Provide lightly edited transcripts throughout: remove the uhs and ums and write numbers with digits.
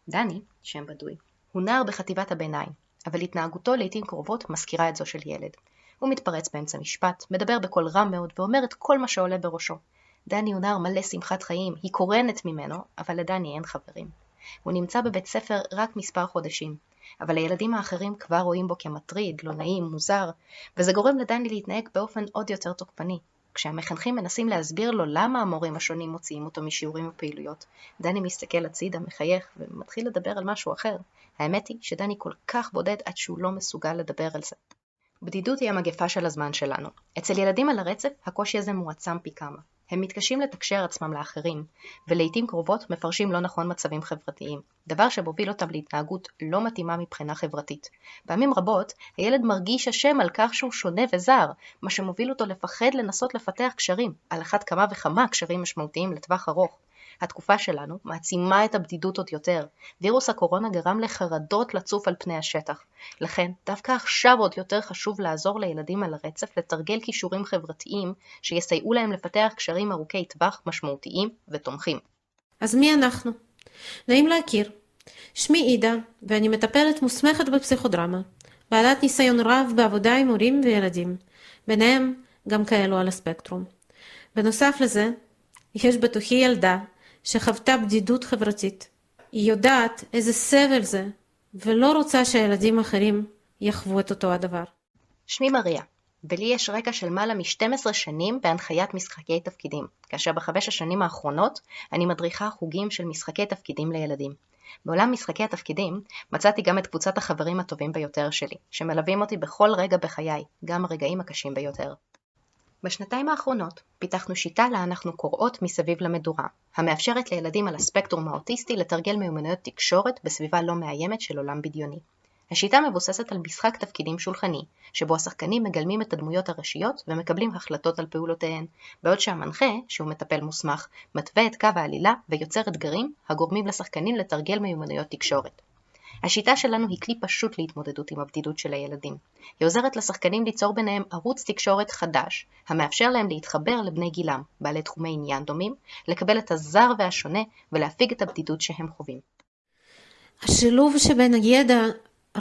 דני, שם בדוי, הוא נער בחטיבת הביניים, אבל התנהגותו לעתים קרובות מזכירה את זו של ילד. הוא מתפרץ באמצע משפט, מדבר בקול רם מאוד ואומר את כל מה שעולה בראשו. דני הוא נער מלא שמחת חיים, היא קורנת ממנו, אבל לדני אין חברים. הוא נמצא בבית ספר רק מספר חודשים, אבל הילדים האחרים כבר רואים בו כמטריד, לא נעים, מוזר, וזה גורם לדני להתנהג באופן עוד יותר תוקפני. כשהמחנכים מנסים להסביר לו למה המורים השונים מוציאים אותו משיעורים ופעילויות, דני מסתכל הצידה, מחייך ומתחיל לדבר על משהו אחר. האמת היא שדני כל כך בודד עד שהוא לא מסוגל לדבר על זה. בדידות היא המגפה של הזמן שלנו. אצל ילדים על הרצף הקושי הזה מועצם פי כמה. הם מתקשים לתקשר עצמם לאחרים, ולעיתים קרובות מפרשים לא נכון מצבים חברתיים, דבר שמוביל אותם להתנהגות לא מתאימה מבחינה חברתית. פעמים רבות, הילד מרגיש אשם על כך שהוא שונה וזר, מה שמוביל אותו לפחד לנסות לפתח קשרים, על אחת כמה וכמה קשרים משמעותיים לטווח ארוך. התקופה שלנו מעצימה את הבדידות עוד יותר. וירוס הקורונה גרם לחרדות לצוף על פני השטח. לכן, דווקא עכשיו עוד יותר חשוב לעזור לילדים על הרצף לתרגל כישורים חברתיים שיסייעו להם לפתח קשרים ארוכי טווח משמעותיים ותומכים. אז מי אנחנו? נעים להכיר. שמי עידה, ואני מטפלת מוסמכת בפסיכודרמה, בעלת ניסיון רב בעבודה עם הורים וילדים, ביניהם גם כאלו על הספקטרום. בנוסף לזה, יש בתוכי ילדה שחוותה בדידות חברתית. היא יודעת איזה סבל זה, ולא רוצה שהילדים אחרים יחוו את אותו הדבר. שמי מריה, ולי יש רקע של מעלה מ-12 שנים בהנחיית משחקי תפקידים, כאשר ב5 השנים האחרונות אני מדריכה חוגים של משחקי תפקידים לילדים. בעולם משחקי התפקידים מצאתי גם את קבוצת החברים הטובים ביותר שלי, שמלווים אותי בכל רגע בחיי, גם הרגעים הקשים ביותר. בשנתיים האחרונות פיתחנו שיטה לה אנחנו קוראות מסביב למדורה, המאפשרת לילדים על הספקטרום האוטיסטי לתרגל מיומנויות תקשורת בסביבה לא מאיימת של עולם בדיוני. השיטה מבוססת על משחק תפקידים שולחני, שבו השחקנים מגלמים את הדמויות הראשיות ומקבלים החלטות על פעולותיהן, בעוד שהמנחה, שהוא מטפל מוסמך, מתווה את קו העלילה ויוצר אתגרים הגורמים לשחקנים לתרגל מיומנויות תקשורת. השיטה שלנו היא כלי פשוט להתמודדות עם הבדידות של הילדים. היא עוזרת לשחקנים ליצור ביניהם ערוץ תקשורת חדש, המאפשר להם להתחבר לבני גילם, בעלי תחומי עניין דומים, לקבל את הזר והשונה ולהפיג את הבדידות שהם חווים. השילוב שבין הידע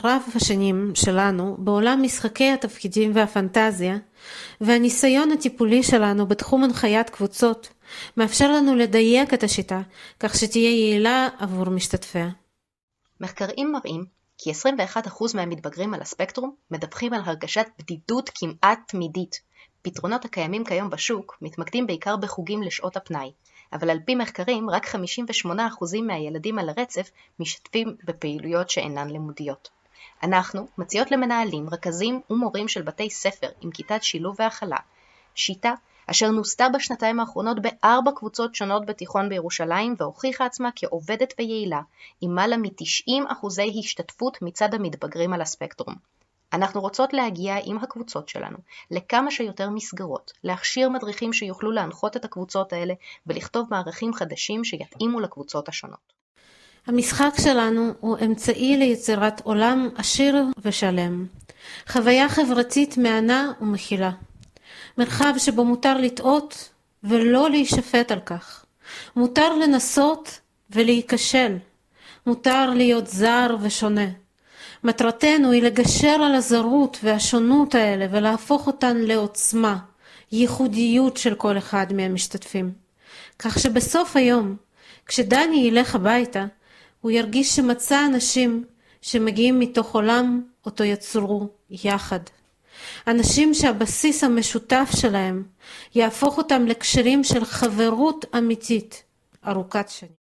רב השנים שלנו בעולם משחקי התפקידים והפנטזיה והניסיון הטיפולי שלנו בתחום הנחיית קבוצות מאפשר לנו לדייק את השיטה כך שתהיה יעילה עבור משתתפיה. מחקרים מראים כי 21% מהמתבגרים על הספקטרום מדווחים על הרגשת בדידות כמעט תמידית. פתרונות הקיימים כיום בשוק מתמקדים בעיקר בחוגים לשעות הפנאי, אבל על פי מחקרים רק 58% מהילדים על הרצף משתתפים בפעילויות שאינן לימודיות. אנחנו מציעות למנהלים, רכזים ומורים של בתי ספר עם כיתת שילוב והכלה, שיטה אשר נוסתה בשנתיים האחרונות ב4 קבוצות שונות בתיכון בירושלים והוכיחה עצמה כעובדת ויעילה, עם מעלה מ-90% השתתפות מצד המתבגרים על הספקטרום. אנחנו רוצות להגיע עם הקבוצות שלנו לכמה שיותר מסגרות, להכשיר מדריכים שיוכלו להנחות את הקבוצות האלה ולכתוב מערכים חדשים שיתאימו לקבוצות השונות. המשחק שלנו הוא אמצעי ליצירת עולם עשיר ושלם, חוויה חברתית מענה ומכילה. מרחב שבו מותר לטעות ולא להישפט על כך. מותר לנסות ולהיכשל. מותר להיות זר ושונה. מטרתנו היא לגשר על הזרות והשונות האלה ולהפוך אותן לעוצמה, ייחודיות של כל אחד מהמשתתפים. כך שבסוף היום, כשדני ילך הביתה, הוא ירגיש שמצא אנשים שמגיעים מתוך עולם אותו יצרו יחד. אנשים שהבסיס המשותף שלהם יהפוך אותם לקשרים של חברות אמיתית, ארוכת שנים.